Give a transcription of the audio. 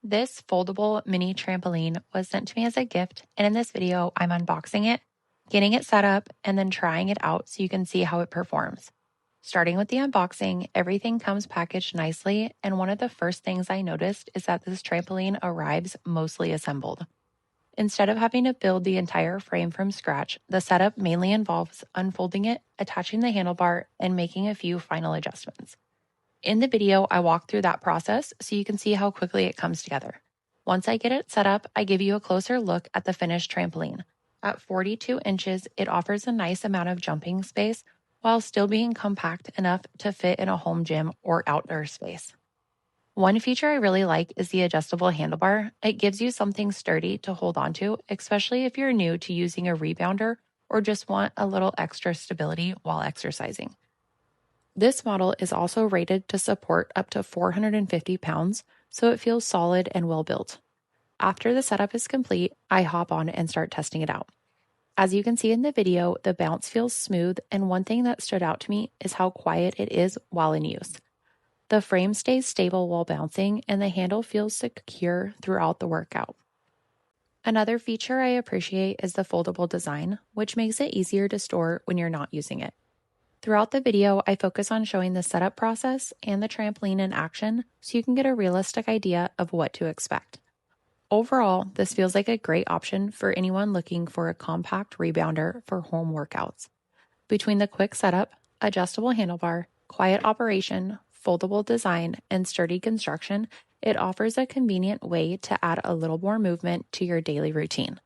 This foldable mini trampoline was sent to me as a gift, and in this video, I'm unboxing it, getting it set up, and then trying it out so you can see how it performs. Starting with the unboxing, everything comes packaged nicely, and one of the first things I noticed is that this trampoline arrives mostly assembled. Instead of having to build the entire frame from scratch, the setup mainly involves unfolding it, attaching the handlebar, and making a few final adjustments. In the video, I walk through that process so you can see how quickly it comes together. Once I get it set up, I give you a closer look at the finished trampoline. At 42 inches, it offers a nice amount of jumping space while still being compact enough to fit in a home gym or outdoor space. One feature I really like is the adjustable handlebar. It gives you something sturdy to hold onto, especially if you're new to using a rebounder or just want a little extra stability while exercising. This model is also rated to support up to 450 pounds, so it feels solid and well built. After the setup is complete, I hop on and start testing it out. As you can see in the video, the bounce feels smooth, and one thing that stood out to me is how quiet it is while in use. The frame stays stable while bouncing, and the handle feels secure throughout the workout. Another feature I appreciate is the foldable design, which makes it easier to store when you're not using it. Throughout the video, I focus on showing the setup process and the trampoline in action so you can get a realistic idea of what to expect. Overall, this feels like a great option for anyone looking for a compact rebounder for home workouts. Between the quick setup, adjustable handlebar, quiet operation, foldable design, and sturdy construction, it offers a convenient way to add a little more movement to your daily routine.